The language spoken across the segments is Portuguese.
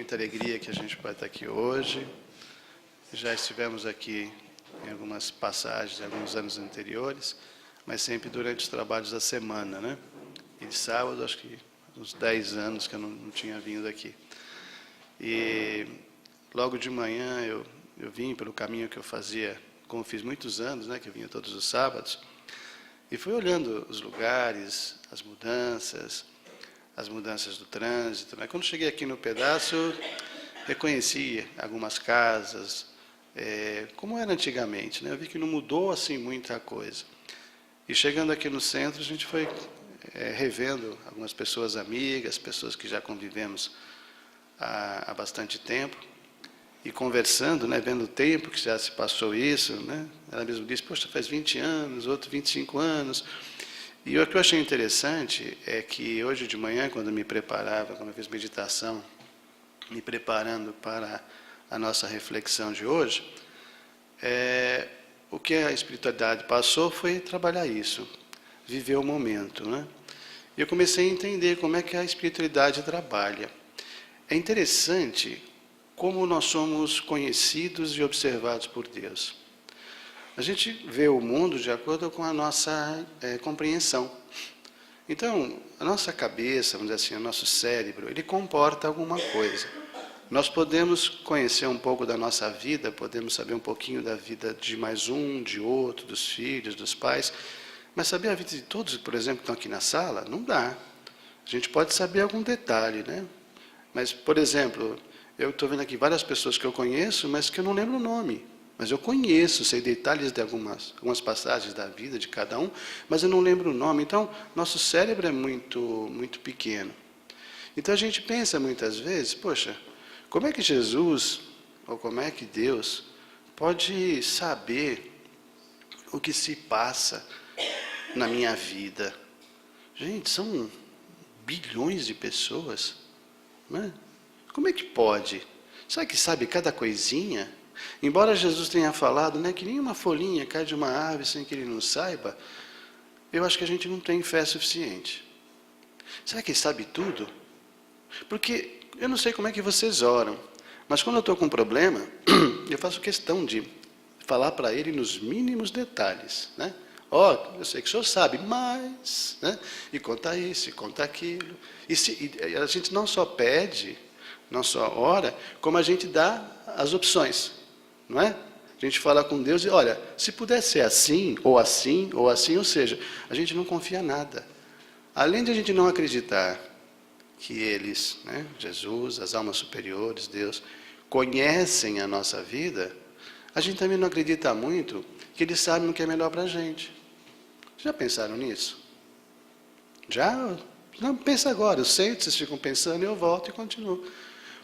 muita alegria que a gente pode estar aqui hoje. Já estivemos aqui em algumas passagens, em alguns anos anteriores, mas sempre durante os trabalhos da semana, né? E de sábado, acho que uns 10 anos que eu não tinha vindo aqui. E logo de manhã eu vim pelo caminho que eu fazia, como fiz muitos anos, né? Que eu vinha todos os sábados, e fui olhando os lugares, as mudanças do trânsito, né? Quando cheguei aqui no pedaço, eu reconheci algumas casas, como era antigamente, né? Eu vi que não mudou assim muita coisa. E chegando aqui no centro, a gente foi revendo algumas pessoas amigas, pessoas que já convivemos há bastante tempo, e conversando, né? Vendo o tempo que já se passou isso, né? Ela mesma disse, poxa, faz 20 anos, outro 25 anos. E o que eu achei interessante é que hoje de manhã, quando eu me preparava, quando eu fiz meditação, me preparando para a nossa reflexão de hoje, o que a espiritualidade passou foi trabalhar isso, viver o momento, né? E eu comecei a entender como é que a espiritualidade trabalha. É interessante como nós somos conhecidos e observados por Deus. A gente vê o mundo de acordo com a nossa compreensão. Então, a nossa cabeça, vamos dizer assim, o nosso cérebro, ele comporta alguma coisa. Nós podemos conhecer um pouco da nossa vida, podemos saber um pouquinho da vida de mais um, de outro, dos filhos, dos pais, mas saber a vida de todos, por exemplo, que estão aqui na sala, não dá. A gente pode saber algum detalhe, né? Mas, por exemplo, eu estou vendo aqui várias pessoas que eu conheço, mas que eu não lembro o nome. Mas eu conheço, sei detalhes de algumas passagens da vida de cada um, mas eu não lembro o nome. Então, nosso cérebro é muito pequeno. Então, a gente pensa muitas vezes, poxa, como é que Jesus, ou como é que Deus, pode saber o que se passa na minha vida? Gente, são bilhões de pessoas, né? Como é que pode? Será que sabe cada coisinha? Embora Jesus tenha falado, né, que nenhuma folhinha cai de uma árvore sem que ele não saiba, eu acho que a gente não tem fé suficiente. Será que ele sabe tudo? Porque eu não sei como é que vocês oram, mas quando eu estou com um problema, eu faço questão de falar para ele nos mínimos detalhes, né? Eu sei que o senhor sabe, mas... Né? E conta isso, e conta aquilo. E a gente não só pede, não só ora, como a gente dá as opções. Não é? A gente fala com Deus e, olha, se puder ser assim, ou assim, ou assim, ou seja, a gente não confia nada. Além de a gente não acreditar que eles, né, Jesus, as almas superiores, Deus, conhecem a nossa vida, a gente também não acredita muito que eles sabem o que é melhor para a gente. Já pensaram nisso? Já? Não, pensa agora, eu sento, vocês ficam pensando, eu volto e continuo.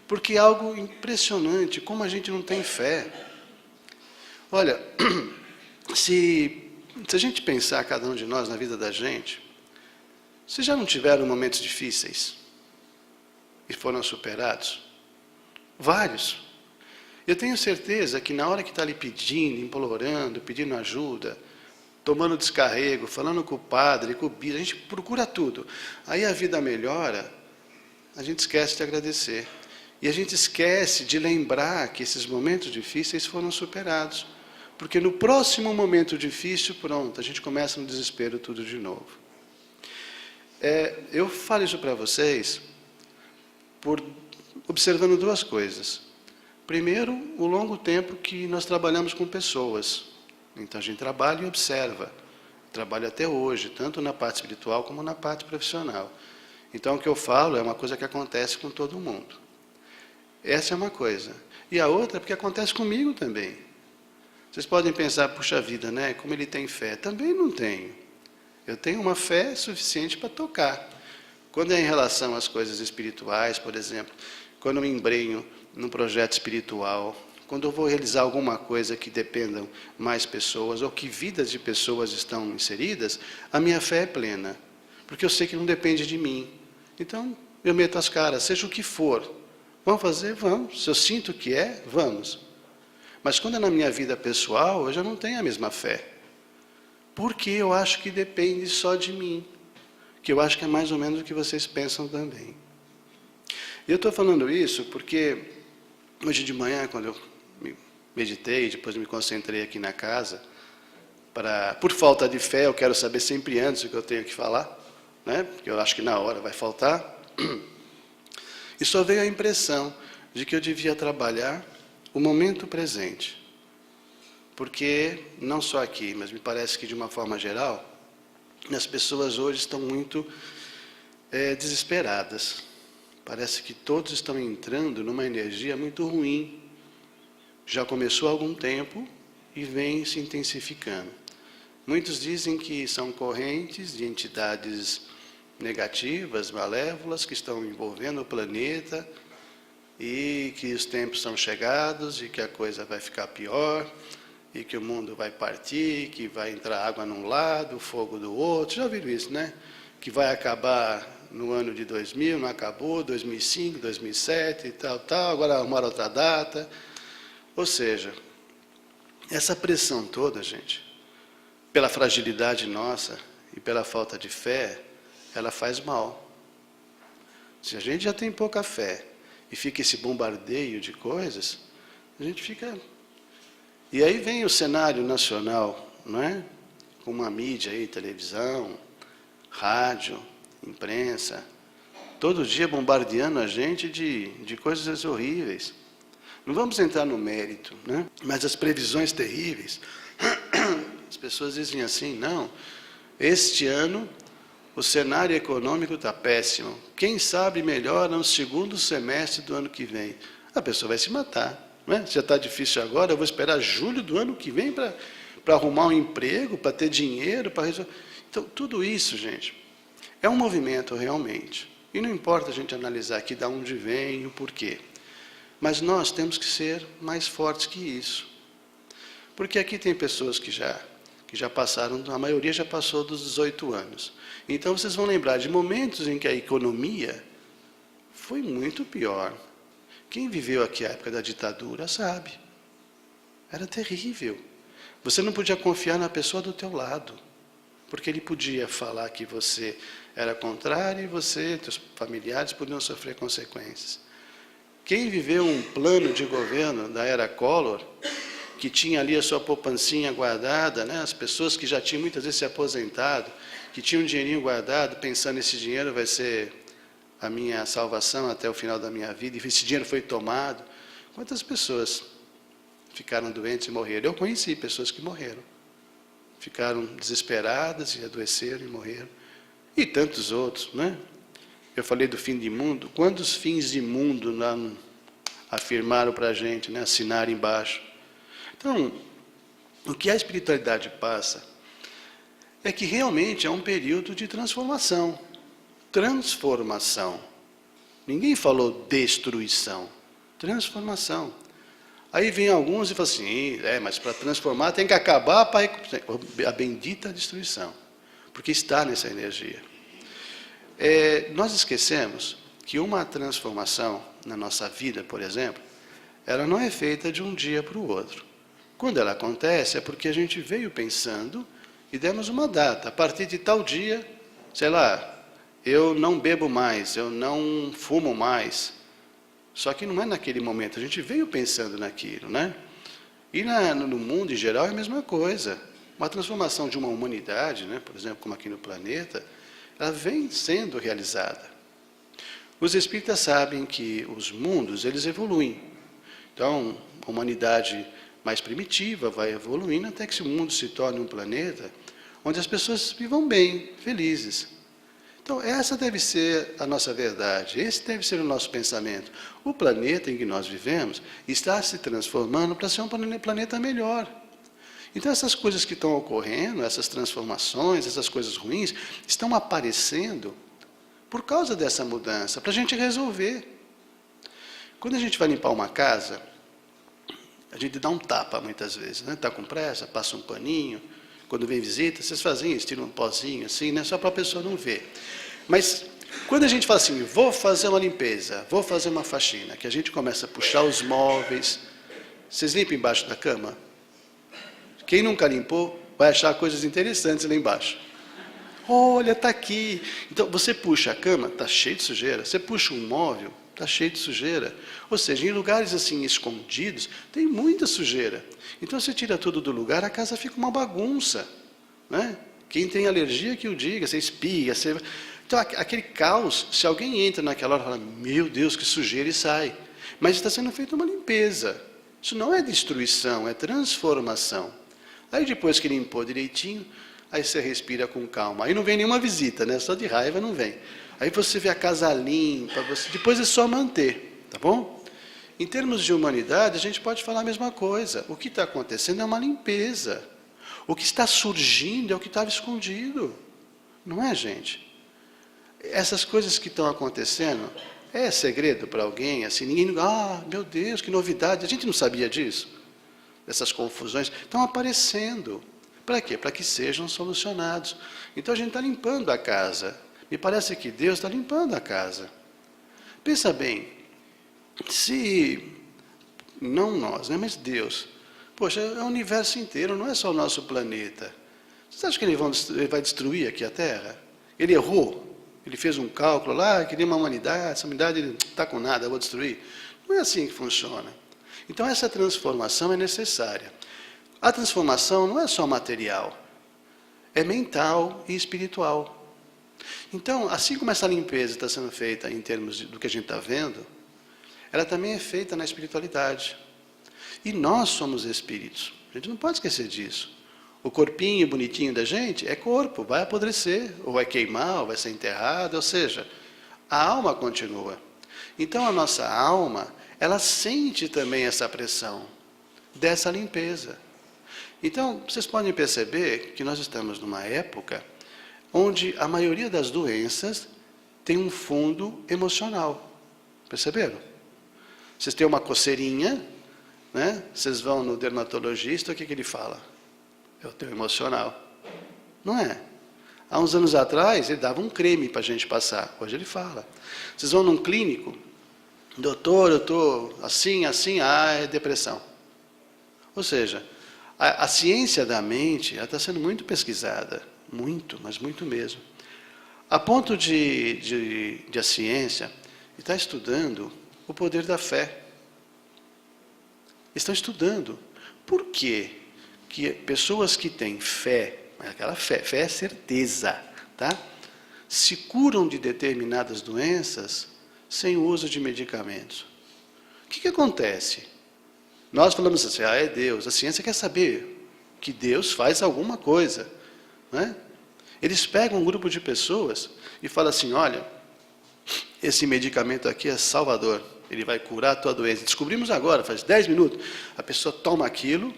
Porque é algo impressionante, como a gente não tem fé. Olha, se a gente pensar, cada um de nós, na vida da gente, vocês já não tiveram momentos difíceis e foram superados? Vários. Eu tenho certeza que na hora que está ali pedindo, implorando, pedindo ajuda, tomando descarrego, falando com o padre, com o bispo, a gente procura tudo. Aí a vida melhora, a gente esquece de agradecer. E a gente esquece de lembrar que esses momentos difíceis foram superados. Porque no próximo momento difícil, pronto, a gente começa no desespero tudo de novo. Eu falo isso para vocês observando duas coisas. Primeiro, o longo tempo que nós trabalhamos com pessoas. Então a gente trabalha e observa. Trabalho até hoje, tanto na parte espiritual como na parte profissional. Então o que eu falo é uma coisa que acontece com todo mundo. Essa é uma coisa. E a outra é porque acontece comigo também. Vocês podem pensar, puxa vida, né? Como ele tem fé? Também não tenho. Eu tenho uma fé suficiente para tocar. Quando é em relação às coisas espirituais, por exemplo, quando eu me embrenho num projeto espiritual, quando eu vou realizar alguma coisa que dependam mais pessoas, ou que vidas de pessoas estão inseridas, a minha fé é plena. Porque eu sei que não depende de mim. Então, eu meto as caras, seja o que for. Vamos fazer? Vamos. Se eu sinto que vamos. Mas quando é na minha vida pessoal, eu já não tenho a mesma fé. Porque eu acho que depende só de mim. Que eu acho que é mais ou menos o que vocês pensam também. E eu estou falando isso porque hoje de manhã, quando eu meditei, depois me concentrei aqui na casa, por falta de fé, eu quero saber sempre antes o que eu tenho que falar, né? Porque eu acho que na hora vai faltar. E só veio a impressão de que eu devia trabalhar o momento presente. Porque, não só aqui, mas me parece que de uma forma geral, as pessoas hoje estão muito desesperadas. Parece que todos estão entrando numa energia muito ruim. Já começou há algum tempo e vem se intensificando. Muitos dizem que são correntes de entidades negativas, malévolas, que estão envolvendo o planeta e que os tempos são chegados e que a coisa vai ficar pior e que o mundo vai partir, que vai entrar água num lado, fogo do outro. Já ouviram isso, né? Que vai acabar no ano de 2000, não acabou, 2005, 2007 e tal, agora arrumaram outra data. Ou seja, essa pressão toda, gente, pela fragilidade nossa e pela falta de fé, ela faz mal. Se a gente já tem pouca fé e fica esse bombardeio de coisas, a gente fica... E aí vem o cenário nacional, não é? Com uma mídia aí, televisão, rádio, imprensa, todo dia bombardeando a gente de coisas horríveis. Não vamos entrar no mérito, né? Mas as previsões terríveis, as pessoas dizem assim, não, este ano o cenário econômico está péssimo, quem sabe melhora no segundo semestre do ano que vem. A pessoa vai se matar, não é? Se já está difícil agora, eu vou esperar julho do ano que vem para arrumar um emprego, para ter dinheiro, para resolver. Então, tudo isso, gente, é um movimento realmente. E não importa a gente analisar aqui de onde vem e o porquê. Mas nós temos que ser mais fortes que isso. Porque aqui tem pessoas que já passaram, a maioria já passou dos 18 anos. Então vocês vão lembrar de momentos em que a economia foi muito pior. Quem viveu aqui a época da ditadura sabe. Era terrível. Você não podia confiar na pessoa do teu lado. Porque ele podia falar que você era contrário e você, teus familiares, podiam sofrer consequências. Quem viveu um plano de governo da era Collor, que tinha ali a sua poupancinha guardada, né? As pessoas que já tinham muitas vezes se aposentado, que tinham um dinheirinho guardado, pensando esse dinheiro vai ser a minha salvação até o final da minha vida, e esse dinheiro foi tomado. Quantas pessoas ficaram doentes e morreram? Eu conheci pessoas que morreram. Ficaram desesperadas e adoeceram e morreram. E tantos outros, né? Eu falei do fim de mundo. Quantos fins de mundo não afirmaram para a gente, né? Assinaram embaixo. Então, o que a espiritualidade passa é que realmente é um período de transformação. Transformação. Ninguém falou destruição. Transformação. Aí vem alguns e falam assim, mas para transformar tem que acabar para a bendita destruição. Porque está nessa energia. Nós esquecemos que uma transformação na nossa vida, por exemplo, ela não é feita de um dia para o outro. Quando ela acontece é porque a gente veio pensando e demos uma data. A partir de tal dia, sei lá, eu não bebo mais, eu não fumo mais. Só que não é naquele momento, a gente veio pensando naquilo, né? E no mundo em geral é a mesma coisa. Uma transformação de uma humanidade, né, por exemplo, como aqui no planeta, ela vem sendo realizada. Os espíritas sabem que os mundos, eles evoluem. Então, a humanidade mais primitiva vai evoluindo até que o mundo se torne um planeta onde as pessoas vivam bem, felizes. Então, essa deve ser a nossa verdade, esse deve ser o nosso pensamento. O planeta em que nós vivemos está se transformando para ser um planeta melhor. Então, essas coisas que estão ocorrendo, essas transformações, essas coisas ruins, estão aparecendo por causa dessa mudança, para a gente resolver. Quando a gente vai limpar uma casa, a gente dá um tapa muitas vezes, né? Está com pressa, passa um paninho. Quando vem visita, vocês fazem isso, tiram um pozinho assim, né? Só para a pessoa não ver. Mas quando a gente fala assim, vou fazer uma limpeza, vou fazer uma faxina, que a gente começa a puxar os móveis. Vocês limpam embaixo da cama? Quem nunca limpou vai achar coisas interessantes lá embaixo. Olha, está aqui. Então, você puxa a cama, está cheio de sujeira. Você puxa um móvel, Está cheio de sujeira. Ou seja, em lugares assim escondidos, tem muita sujeira. Então, você tira tudo do lugar, a casa fica uma bagunça. Né? Quem tem alergia que o diga, você espia, você... Então, aquele caos, se alguém entra naquela hora e fala, meu Deus, que sujeira, e sai. Mas está sendo feita uma limpeza. Isso não é destruição, é transformação. Aí depois que limpou direitinho, aí você respira com calma. Aí não vem nenhuma visita, né? Só de raiva não vem. Aí você vê a casa limpa, depois é só manter, tá bom? Em termos de humanidade, a gente pode falar a mesma coisa. O que está acontecendo é uma limpeza. O que está surgindo é o que estava escondido. Não é, gente? Essas coisas que estão acontecendo, é segredo para alguém? Assim, ninguém... Ah, meu Deus, que novidade. A gente não sabia disso. Essas confusões estão aparecendo. Para quê? Para que sejam solucionados. Então, a gente está limpando a casa. Me parece que Deus está limpando a casa. Pensa bem, se, não nós, né, mas Deus, poxa, é o universo inteiro, não é só o nosso planeta. Você acha que ele vai destruir aqui a Terra? Ele errou, ele fez um cálculo lá, queria uma humanidade, essa humanidade ele não está com nada, eu vou destruir. Não é assim que funciona. Então essa transformação é necessária. A transformação não é só material, é mental e espiritual. Então, assim como essa limpeza está sendo feita em termos do que a gente está vendo, ela também é feita na espiritualidade. E nós somos espíritos. A gente não pode esquecer disso. O corpinho bonitinho da gente é corpo, vai apodrecer, ou vai queimar, ou vai ser enterrado, ou seja, a alma continua. Então, a nossa alma, ela sente também essa pressão dessa limpeza. Então, vocês podem perceber que nós estamos numa época onde a maioria das doenças tem um fundo emocional. Perceberam? Vocês têm uma coceirinha, né? Vocês vão no dermatologista, o que ele fala? É o teu emocional. Não é? Há uns anos atrás, ele dava um creme para a gente passar. Hoje ele fala. Vocês vão num clínico, doutor, eu estou assim, é depressão. Ou seja, a ciência da mente está sendo muito pesquisada. Muito, mas muito mesmo. A ponto de a ciência está estudando o poder da fé. Estão estudando. Por quê? Que pessoas que têm fé, aquela fé é certeza, tá? Se curam de determinadas doenças sem o uso de medicamentos. O que acontece? Nós falamos assim, é Deus. A ciência quer saber que Deus faz alguma coisa. Né? Eles pegam um grupo de pessoas e falam assim, olha, esse medicamento aqui é salvador, ele vai curar a tua doença. Descobrimos agora, faz 10 minutos. A pessoa toma aquilo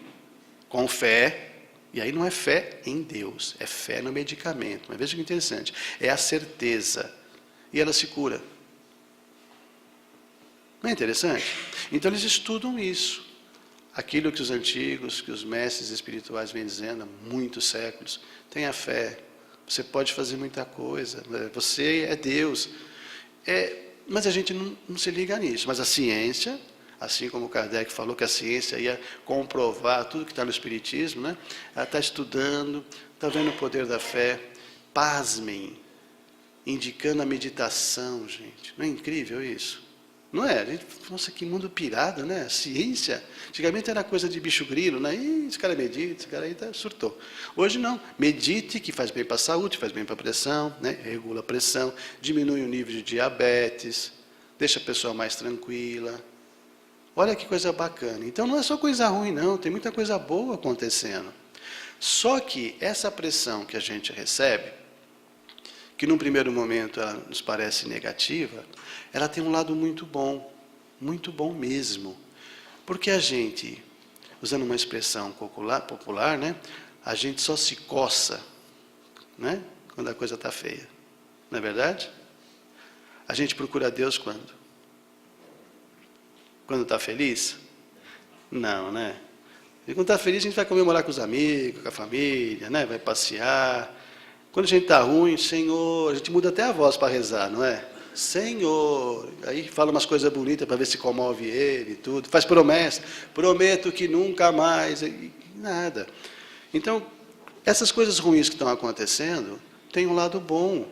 com fé, e aí não é fé em Deus, é fé no medicamento. Mas veja que interessante, é a certeza, e ela se cura. Não é interessante? Então eles estudam isso. Aquilo que os antigos, que os mestres espirituais vêm dizendo há muitos séculos. Tenha fé, você pode fazer muita coisa, você é Deus. Mas a gente não se liga nisso. Mas a ciência, assim como Kardec falou que a ciência ia comprovar tudo que está no Espiritismo, né? Ela está estudando, está vendo o poder da fé. Pasmem, indicando a meditação, gente. Não é incrível isso? Não é? Nossa, que mundo pirado, né? A ciência. Antigamente era coisa de bicho grilo, né? Ih, esse cara medita, esse cara aí surtou. Hoje não. Medite, que faz bem para a saúde, faz bem para a pressão, né? Regula a pressão, diminui o nível de diabetes, deixa a pessoa mais tranquila. Olha que coisa bacana. Então não é só coisa ruim, não. Tem muita coisa boa acontecendo. Só que essa pressão que a gente recebe, que num primeiro momento ela nos parece negativa, ela tem um lado muito bom mesmo. Porque a gente, usando uma expressão popular, né, a gente só se coça, né, quando a coisa está feia. Não é verdade? A gente procura Deus quando? Quando está feliz? Não, né? E quando está feliz, a gente vai comemorar com os amigos, com a família, né, vai passear. Quando a gente está ruim, Senhor, a gente muda até a voz para rezar, não é? Senhor, aí fala umas coisas bonitas para ver se comove ele e tudo, faz promessa, prometo que nunca mais, e nada. Então, essas coisas ruins que estão acontecendo, tem um lado bom.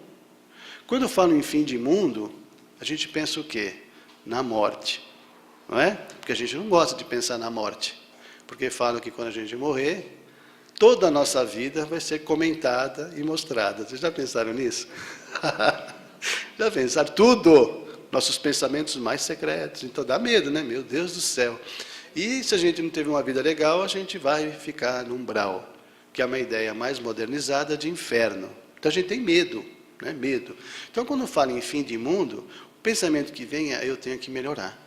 Quando eu falo em fim de mundo, a gente pensa o quê? na morte. Não é? Porque a gente não gosta de pensar na morte. Porque falam que quando a gente morrer, toda a nossa vida vai ser comentada e mostrada. Vocês já pensaram nisso? Já pensaram? Tudo! Nossos pensamentos mais secretos. Então dá medo, né? Meu Deus do céu. E se a gente não teve uma vida legal, a gente vai ficar no umbral, que é uma ideia mais modernizada de inferno. Então a gente tem medo, né? Medo. Então quando fala em fim de mundo, o pensamento que vem é: eu tenho que melhorar.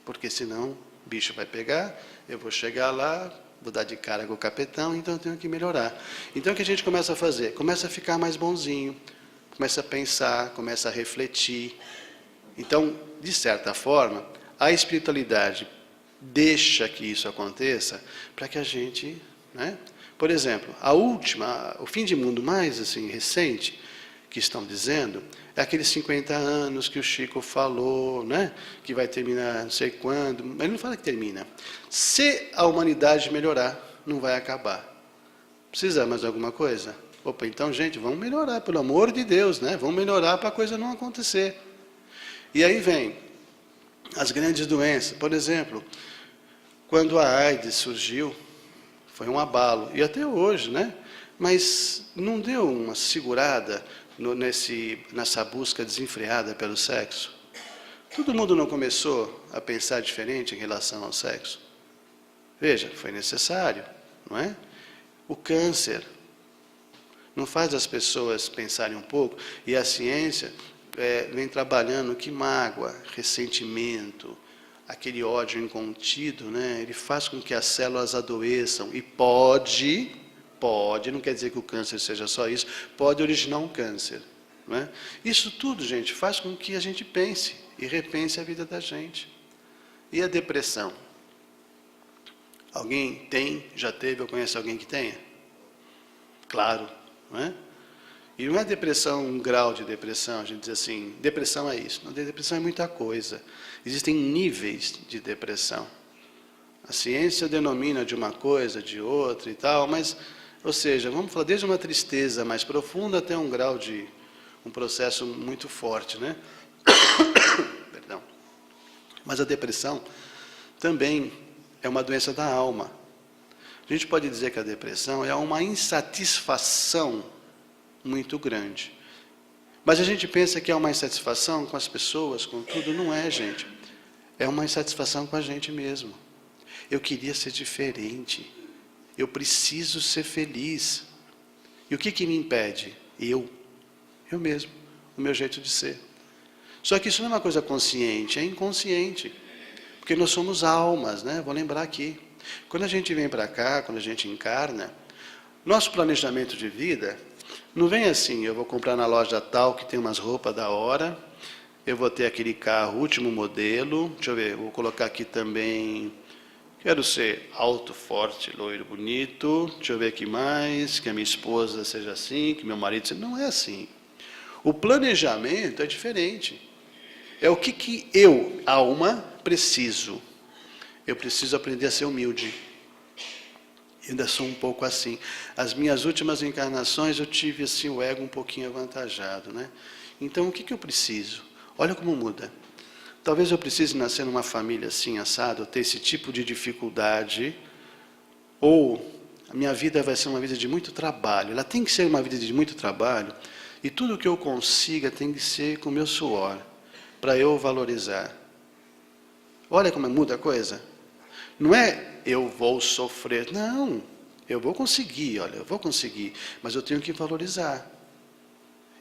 Porque senão o bicho vai pegar, eu vou chegar lá, vou dar de cara com o capetão, então eu tenho que melhorar. Então o que a gente começa a fazer? Começa a ficar mais bonzinho, começa a pensar, começa a refletir. Então, de certa forma, a espiritualidade deixa que isso aconteça para que a gente, né? Por exemplo, o fim de mundo mais assim recente que estão dizendo é aqueles 50 anos que o Chico falou, né? Que vai terminar não sei quando, mas ele não fala que termina. Se a humanidade melhorar, não vai acabar. Precisa mais alguma coisa? Opa, então, gente, vamos melhorar, pelo amor de Deus, né? Vamos melhorar para a coisa não acontecer. E aí vem as grandes doenças. Por exemplo, quando a AIDS surgiu, foi um abalo, e até hoje, né? Mas não deu uma segurada nessa busca desenfreada pelo sexo? Todo mundo não começou a pensar diferente em relação ao sexo? Veja, foi necessário, não é? O câncer não faz as pessoas pensarem um pouco, e a ciência vem trabalhando que mágoa, ressentimento, aquele ódio incontido, né? Ele faz com que as células adoeçam e pode, não quer dizer que o câncer seja só isso, pode originar um câncer. Não é? Isso tudo, gente, faz com que a gente pense e repense a vida da gente. E a depressão? Alguém tem, já teve ou conhece alguém que tenha? Claro, não é? E não é depressão um grau de depressão, a gente diz assim, depressão é isso. Não, depressão é muita coisa. Existem níveis de depressão. A ciência denomina de uma coisa, de outra e tal, mas, ou seja, vamos falar desde uma tristeza mais profunda até um grau de um processo muito forte, né? Perdão. Mas a depressão também é uma doença da alma. A gente pode dizer que a depressão é uma insatisfação muito grande. Mas a gente pensa que é uma insatisfação com as pessoas, com tudo. Não é, gente. É uma insatisfação com a gente mesmo. Eu queria ser diferente. Eu preciso ser feliz. E o que me impede? Eu mesmo, o meu jeito de ser. Só que isso não é uma coisa consciente, é inconsciente. Porque nós somos almas, né? Vou lembrar aqui. Quando a gente vem para cá, quando a gente encarna, nosso planejamento de vida não vem assim: eu vou comprar na loja tal que tem umas roupas da hora, eu vou ter aquele carro último modelo, deixa eu ver, vou colocar aqui também, quero ser alto, forte, loiro, bonito, deixa eu ver aqui mais, que a minha esposa seja assim, que meu marido seja... Não é assim. O planejamento é diferente. É o que eu, alma, preciso. Eu preciso aprender a ser humilde. Eu ainda sou um pouco assim. As minhas últimas encarnações eu tive assim o ego um pouquinho avantajado, né? Então o que eu preciso? Olha como muda. Talvez eu precise nascer numa família assim, assado, ter esse tipo de dificuldade, ou a minha vida vai ser uma vida de muito trabalho. Ela tem que ser uma vida de muito trabalho, e tudo que eu consiga tem que ser com o meu suor, para eu valorizar. Olha como muda a coisa. Não é eu vou sofrer, não, eu vou conseguir, olha, eu vou conseguir, mas eu tenho que valorizar.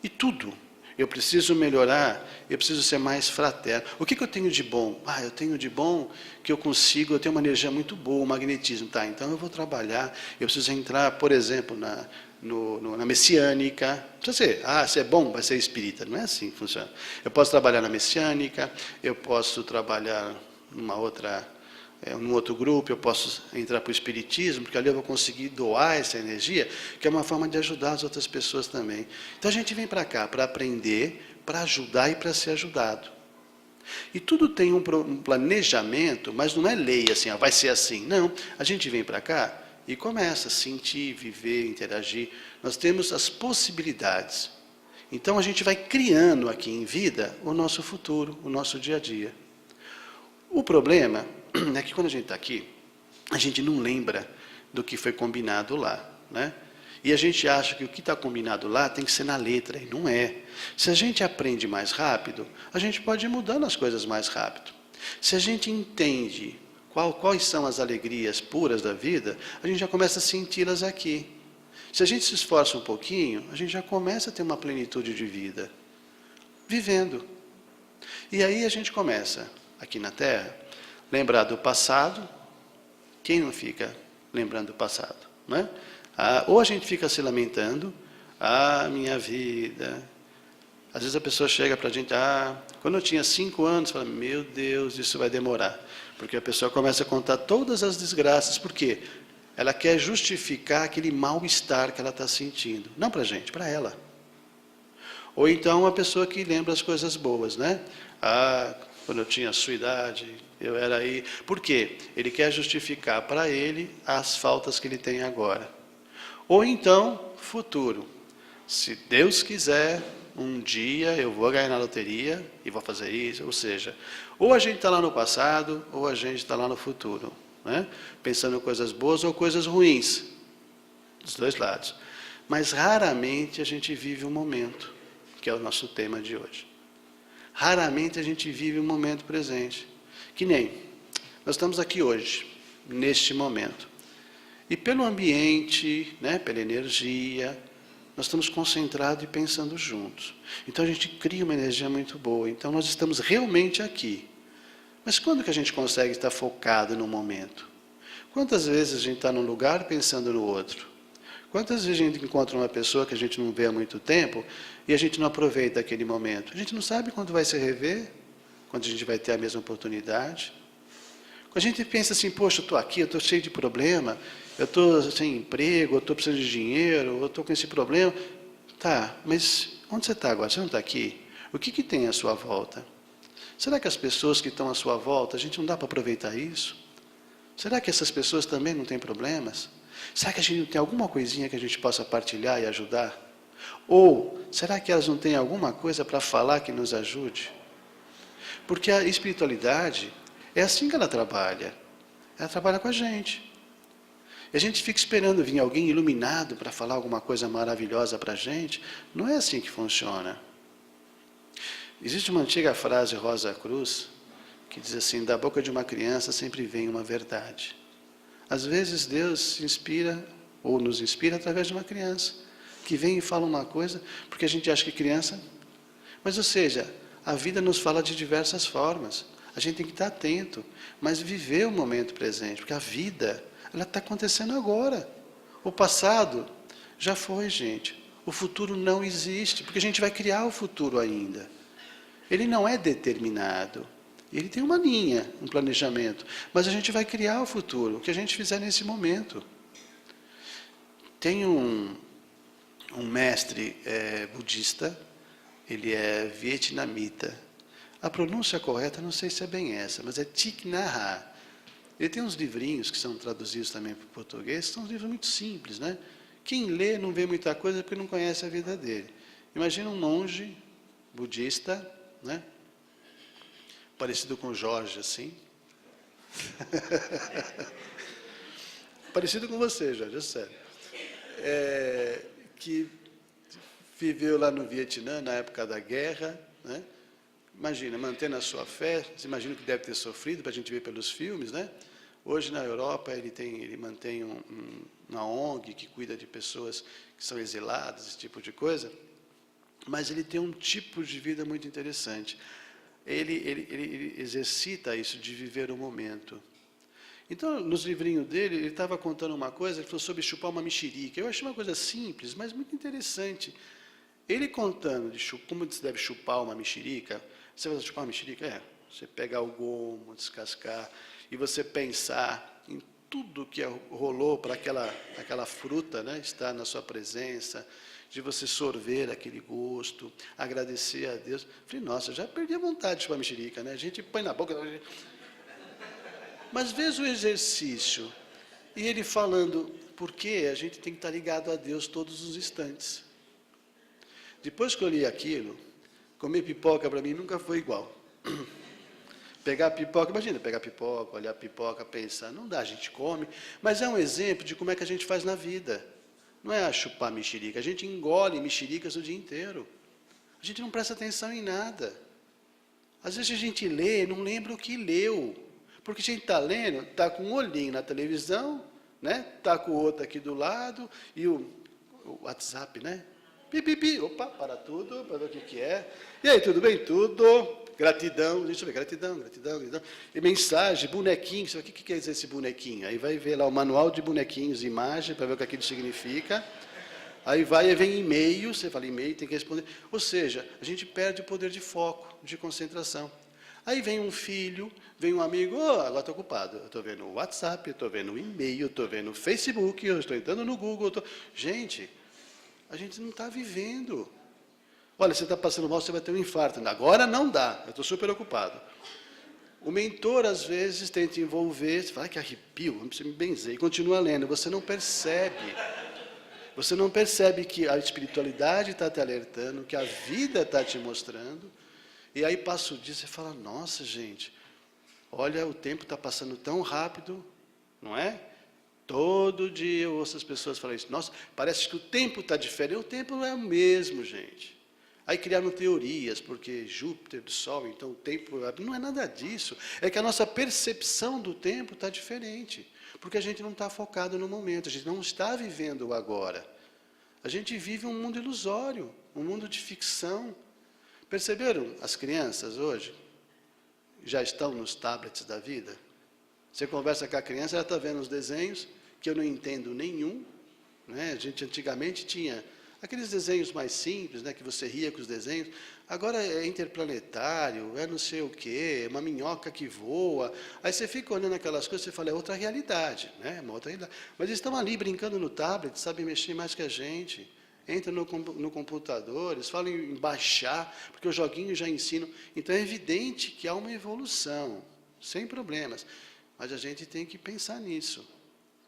E tudo, eu preciso melhorar, eu preciso ser mais fraterno. O que eu tenho de bom? Eu tenho de bom que eu tenho uma energia muito boa, um magnetismo, tá, então eu vou trabalhar, eu preciso entrar, por exemplo, na messiânica. Precisa ser, se é bom, vai ser espírita, não é assim que funciona. Eu posso trabalhar na messiânica, eu posso trabalhar num outro grupo, eu posso entrar para o espiritismo, porque ali eu vou conseguir doar essa energia, que é uma forma de ajudar as outras pessoas também. Então a gente vem para cá para aprender, para ajudar e para ser ajudado. E tudo tem um planejamento, mas não é lei assim, vai ser assim. Não, a gente vem para cá e começa a sentir, viver, interagir. Nós temos as possibilidades. Então a gente vai criando aqui em vida o nosso futuro, o nosso dia a dia. O problema é que quando a gente está aqui, a gente não lembra do que foi combinado lá, né? E a gente acha que o que está combinado lá tem que ser na letra, e não é. Se a gente aprende mais rápido, a gente pode ir mudando as coisas mais rápido. Se a gente entende quais são as alegrias puras da vida, a gente já começa a senti-las aqui. Se a gente se esforça um pouquinho, a gente já começa a ter uma plenitude de vida, vivendo. E aí a gente começa, aqui na Terra, lembrar do passado. Quem não fica lembrando do passado, né? Ou a gente fica se lamentando, minha vida. Às vezes a pessoa chega para a gente, quando eu tinha 5 anos, fala, meu Deus, isso vai demorar. Porque a pessoa começa a contar todas as desgraças, por quê? Ela quer justificar aquele mal-estar que ela está sentindo. Não para a gente, para ela. Ou então a pessoa que lembra as coisas boas, né? Quando eu tinha a sua idade, eu era aí. Por quê? Ele quer justificar para ele as faltas que ele tem agora. Ou então, futuro. Se Deus quiser, um dia eu vou ganhar na loteria e vou fazer isso. Ou seja, ou a gente está lá no passado, ou a gente está lá no futuro, né? Pensando em coisas boas ou coisas ruins. Dos dois lados. Mas raramente a gente vive o momento, que é o nosso tema de hoje. Raramente a gente vive o momento presente. Que nem, nós estamos aqui hoje, neste momento. E pelo ambiente, né, pela energia, nós estamos concentrados e pensando juntos. Então a gente cria uma energia muito boa. Então nós estamos realmente aqui. Mas quando que a gente consegue estar focado no momento? Quantas vezes a gente está num lugar pensando no outro? Quantas vezes a gente encontra uma pessoa que a gente não vê há muito tempo e a gente não aproveita aquele momento? A gente não sabe quando vai se rever, quando a gente vai ter a mesma oportunidade. Quando a gente pensa assim, poxa, eu estou aqui, eu estou cheio de problema, eu estou sem emprego, eu estou precisando de dinheiro, eu estou com esse problema. Tá, mas onde você está agora? Você não está aqui? O que tem à sua volta? Será que as pessoas que estão à sua volta, a gente não dá para aproveitar isso? Será que essas pessoas também não têm problemas? Será que a gente não tem alguma coisinha que a gente possa partilhar e ajudar? Ou será que elas não têm alguma coisa para falar que nos ajude? Porque a espiritualidade é assim que ela trabalha. Ela trabalha com a gente. E a gente fica esperando vir alguém iluminado para falar alguma coisa maravilhosa para a gente. Não é assim que funciona. Existe uma antiga frase, Rosa Cruz, que diz assim, da boca de uma criança sempre vem uma verdade. Às vezes Deus se inspira, ou nos inspira através de uma criança, que vem e fala uma coisa, porque a gente acha que criança... Mas, ou seja, a vida nos fala de diversas formas. A gente tem que estar atento, mas viver o momento presente, porque a vida, ela está acontecendo agora. O passado já foi, gente. O futuro não existe, porque a gente vai criar o futuro ainda. Ele não é determinado. Ele tem uma linha, um planejamento, mas a gente vai criar o futuro, o que a gente fizer nesse momento. Tem um mestre budista, ele é vietnamita. A pronúncia correta, não sei se é bem essa, mas é Thich Nhat Hanh. Ele tem uns livrinhos que são traduzidos também para o português, são livros muito simples, né? Quem lê não vê muita coisa porque não conhece a vida dele. Imagina um monge budista, né? Parecido com Jorge, assim. Parecido com você, Jorge, é sério. Que viveu lá no Vietnã, na época da guerra, né? Imagina, mantendo a sua fé, você imagina que deve ter sofrido, para a gente ver pelos filmes, né? Hoje, na Europa, ele mantém uma ONG que cuida de pessoas que são exiladas, esse tipo de coisa, mas ele tem um tipo de vida muito interessante. Ele exercita isso de viver o momento. Então, nos livrinhos dele, ele estava contando uma coisa, ele falou sobre chupar uma mexerica. Eu achei uma coisa simples, mas muito interessante. Ele contando de como se deve chupar uma mexerica. Você vai chupar uma mexerica? Você pegar o gomo, descascar, e você pensar em tudo que rolou para aquela fruta, né, estar na sua presença, de você sorver aquele gosto, agradecer a Deus. Falei, nossa, já perdi a vontade de chupar mexerica, né? A gente põe na boca... Mas veja o exercício, e ele falando, porque a gente tem que estar ligado a Deus todos os instantes. Depois que eu li aquilo, comer pipoca para mim nunca foi igual. Pegar pipoca, imagina, pegar pipoca, olhar pipoca, pensar, não dá, a gente come, mas é um exemplo de como é que a gente faz na vida. Não é a chupar mexerica, a gente engole mexericas o dia inteiro. A gente não presta atenção em nada. Às vezes a gente lê e não lembra o que leu. Porque a gente está lendo, está com um olhinho na televisão, né? Está com o outro aqui do lado, e o WhatsApp, né? Pipipi, opa, para tudo, para ver o que é. E aí, tudo bem? Tudo. Gratidão, deixa eu ver, gratidão, gratidão, gratidão. E mensagem, bonequinho, o que quer dizer esse bonequinho? Aí vai ver lá o manual de bonequinhos, imagem, para ver o que aquilo significa. Aí vai e vem e-mail, você fala e-mail, tem que responder. Ou seja, a gente perde o poder de foco, de concentração. Aí vem um filho, vem um amigo, oh, agora estou ocupado. Eu estou vendo o WhatsApp, eu estou vendo o e-mail, eu estou vendo o Facebook, eu estou entrando no Google. Gente, a gente não está vivendo. Olha, você está passando mal, você vai ter um infarto. Agora não dá, eu estou super ocupado. O mentor, às vezes, tenta envolver, você fala, que arrepio, não precisa me benzer, e continua lendo, você não percebe. Você não percebe que a espiritualidade está te alertando, que a vida está te mostrando, e aí passa o dia e você fala, nossa, gente, olha, o tempo está passando tão rápido, não é? Todo dia eu ouço as pessoas falarem isso, nossa, parece que o tempo está diferente, o tempo não é o mesmo, gente. Aí criaram teorias, porque Júpiter, do Sol, então o tempo... Não é nada disso. É que a nossa percepção do tempo está diferente. Porque a gente não está focado no momento, a gente não está vivendo o agora. A gente vive um mundo ilusório, um mundo de ficção. Perceberam? As crianças hoje já estão nos tablets da vida. Você conversa com a criança, ela está vendo os desenhos, que eu não entendo nenhum. Né? A gente antigamente tinha... aqueles desenhos mais simples, né, que você ria com os desenhos, agora é interplanetário, é não sei o quê, é uma minhoca que voa. Aí você fica olhando aquelas coisas e fala, é outra realidade, né, uma outra realidade. Mas eles estão ali brincando no tablet, sabem mexer mais que a gente. Entram no computador, eles falam em baixar, porque os joguinhos já ensinam. Então é evidente que há uma evolução, sem problemas. Mas a gente tem que pensar nisso.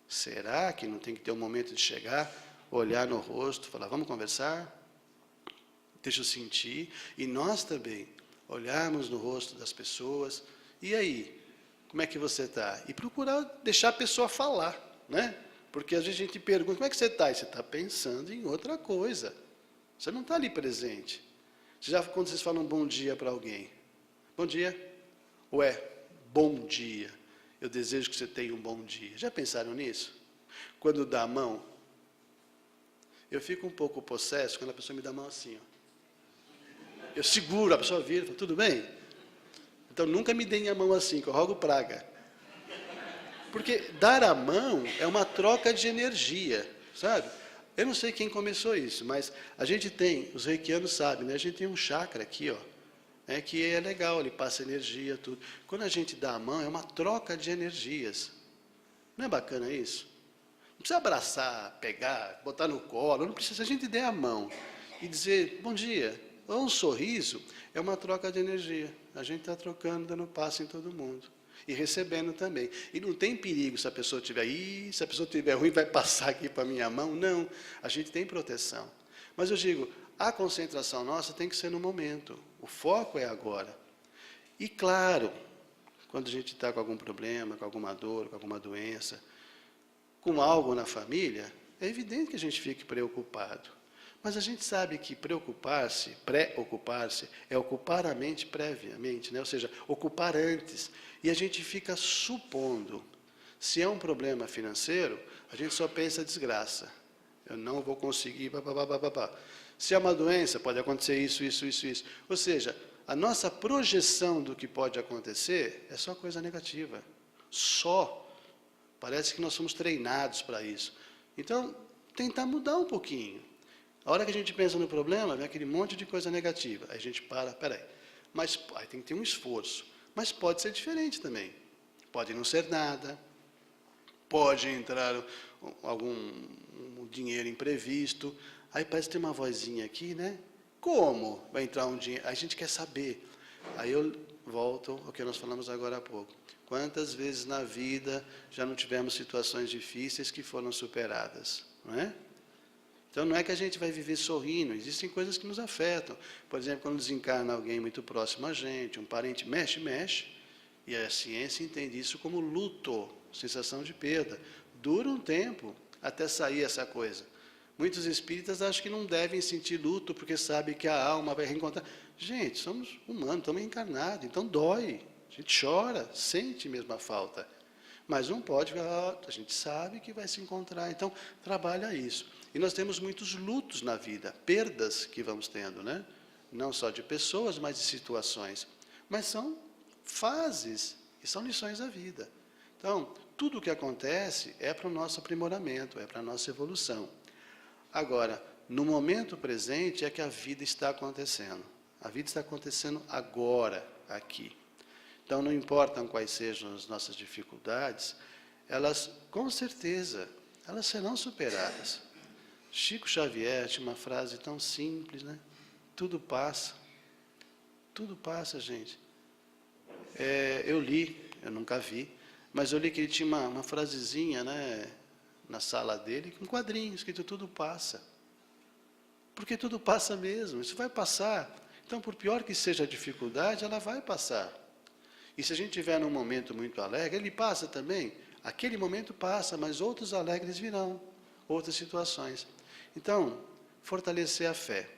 Será que não tem que ter um momento de chegar, olhar no rosto, falar, vamos conversar? Deixa eu sentir. E nós também, olharmos no rosto das pessoas. E aí, como é que você está? E procurar deixar a pessoa falar, né? Porque às vezes a gente pergunta, como é que você está? E você está pensando em outra coisa. Você não está ali presente. Quando vocês falam bom dia para alguém, bom dia, ué, bom dia. Eu desejo que você tenha um bom dia. Já pensaram nisso? Quando dá a mão, eu fico um pouco possesso quando a pessoa me dá a mão assim. Ó. Eu seguro, a pessoa vira e fala, tudo bem? Então nunca me deem a mão assim, que eu rogo praga. Porque dar a mão é uma troca de energia, sabe? Eu não sei quem começou isso, mas a gente tem, os reikianos sabem, né? A gente tem um chakra aqui, ó, que é legal, ele passa energia, tudo. Quando a gente dá a mão, é uma troca de energias. Não é bacana isso? Não precisa abraçar, pegar, botar no colo, não precisa. Se a gente der a mão e dizer bom dia, ou um sorriso, é uma troca de energia. A gente está trocando, dando passo em todo mundo. E recebendo também. E não tem perigo se a pessoa estiver aí, se a pessoa estiver ruim, vai passar aqui para a minha mão. Não, a gente tem proteção. Mas eu digo, a concentração nossa tem que ser no momento. O foco é agora. E claro, quando a gente está com algum problema, com alguma dor, com alguma doença, com algo na família, é evidente que a gente fique preocupado. Mas a gente sabe que preocupar-se, pré-ocupar-se, é ocupar a mente previamente, né? Ou seja, ocupar antes. E a gente fica supondo. Se é um problema financeiro, a gente só pensa desgraça. Eu não vou conseguir, papapá. Se é uma doença, pode acontecer isso, isso, isso, isso. Ou seja, a nossa projeção do que pode acontecer é só coisa negativa. Só. Parece que nós somos treinados para isso. Então, tentar mudar um pouquinho. A hora que a gente pensa no problema, vem aquele monte de coisa negativa. Aí a gente peraí. Mas aí tem que ter um esforço. Mas pode ser diferente também. Pode não ser nada. Pode entrar algum dinheiro imprevisto. Aí parece que tem uma vozinha aqui, né? Como vai entrar um dinheiro? Aí a gente quer saber. Aí eu volto ao que nós falamos agora há pouco. Quantas vezes na vida já não tivemos situações difíceis que foram superadas, não é? Então não é que a gente vai viver sorrindo, existem coisas que nos afetam. Por exemplo, quando desencarna alguém muito próximo a gente, um parente mexe, E a ciência entende isso como luto, sensação de perda. Dura um tempo até sair essa coisa. Muitos espíritas acham que não devem sentir luto porque sabem que a alma vai reencontrar. Gente, somos humanos, estamos encarnados, então dói. A gente chora, sente mesmo a falta. Mas não pode, a gente sabe que vai se encontrar, então trabalha isso. E nós temos muitos lutos na vida, perdas que vamos tendo, né? Não só de pessoas, mas de situações. Mas são fases e são lições da vida. Então, tudo o que acontece é para o nosso aprimoramento, é para a nossa evolução. Agora, no momento presente é que a vida está acontecendo. A vida está acontecendo agora, aqui. Então, não importam quais sejam as nossas dificuldades, elas, com certeza, elas serão superadas. Chico Xavier tinha uma frase tão simples, né? Tudo passa. Tudo passa, gente. Eu li, eu nunca vi, mas eu li que ele tinha uma frasezinha, né, na sala dele, com um quadrinho, escrito tudo passa. Porque tudo passa mesmo, isso vai passar. Então, por pior que seja a dificuldade, ela vai passar. E se a gente tiver num momento muito alegre, ele passa também. Aquele momento passa, mas outros alegres virão, outras situações. Então, fortalecer a fé.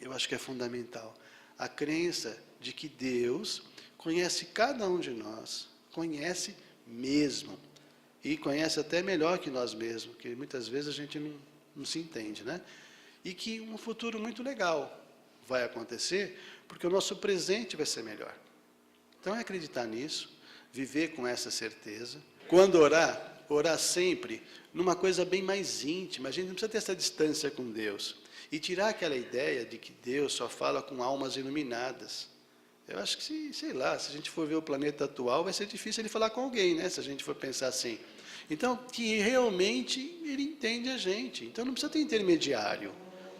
Eu acho que é fundamental. A crença de que Deus conhece cada um de nós, conhece mesmo. E conhece até melhor que nós mesmos, que muitas vezes a gente não se entende, né? E que um futuro muito legal vai acontecer, porque o nosso presente vai ser melhor. Então é acreditar nisso, viver com essa certeza. Quando orar, orar sempre numa coisa bem mais íntima. A gente não precisa ter essa distância com Deus. E tirar aquela ideia de que Deus só fala com almas iluminadas. Eu acho que, sei lá, se a gente for ver o planeta atual, vai ser difícil ele falar com alguém, né? Se a gente for pensar assim. Então, que realmente ele entende a gente. Então não precisa ter intermediário,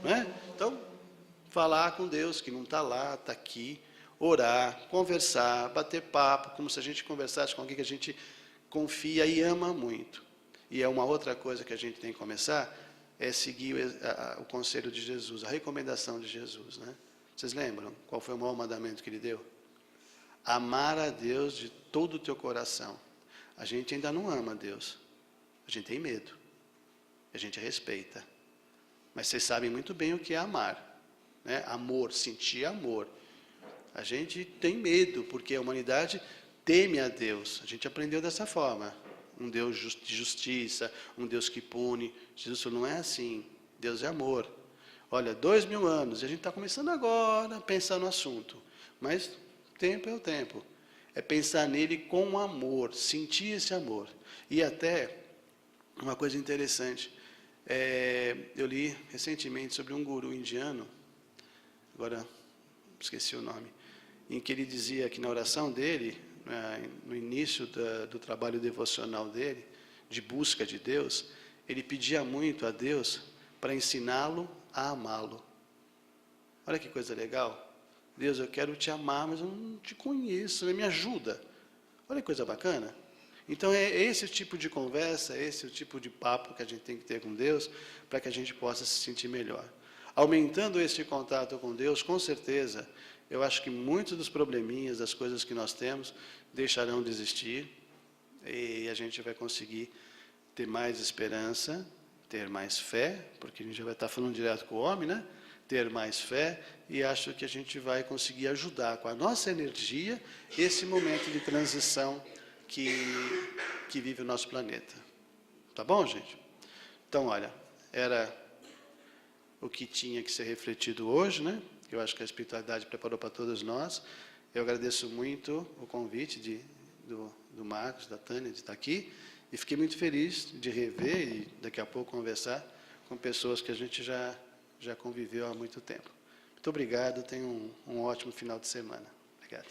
né? Então, falar com Deus, que não está lá, está aqui. Orar, conversar, bater papo, como se a gente conversasse com alguém que a gente confia e ama muito. E é uma outra coisa que a gente tem que começar, é seguir o conselho de Jesus, a recomendação de Jesus, né? Vocês lembram qual foi o maior mandamento que ele deu? Amar a Deus de todo o teu coração. A gente ainda não ama a Deus, a gente tem medo, a gente respeita. Mas vocês sabem muito bem o que é amar, né? Amor, sentir amor. A gente tem medo, porque a humanidade teme a Deus. A gente aprendeu dessa forma. Um Deus de justiça, um Deus que pune. Jesus falou, não é assim. Deus é amor. Olha, 2000 anos, e a gente está começando agora a pensar no assunto. Mas tempo é o tempo. É pensar nele com amor, sentir esse amor. E até, uma coisa interessante, eu li recentemente sobre um guru indiano, agora esqueci o nome, em que ele dizia que na oração dele, no início do trabalho devocional dele, de busca de Deus, ele pedia muito a Deus para ensiná-lo a amá-lo. Olha que coisa legal. Deus, eu quero te amar, mas eu não te conheço, me ajuda. Olha que coisa bacana. Então é esse tipo de conversa, esse o tipo de papo que a gente tem que ter com Deus, para que a gente possa se sentir melhor. Aumentando esse contato com Deus, com certeza, eu acho que muitos dos probleminhas, das coisas que nós temos, deixarão de existir, e a gente vai conseguir ter mais esperança, ter mais fé, porque a gente já vai estar falando direto com o homem, né? Ter mais fé, e acho que a gente vai conseguir ajudar com a nossa energia esse momento de transição que vive o nosso planeta. Tá bom, gente? Então, olha, era o que tinha que ser refletido hoje, né? Eu acho que a espiritualidade preparou para todos nós. Eu agradeço muito o convite do Marcos, da Tânia, de estar aqui, e fiquei muito feliz de rever e daqui a pouco conversar com pessoas que a gente já conviveu há muito tempo. Muito obrigado, tenham um ótimo final de semana. Obrigado.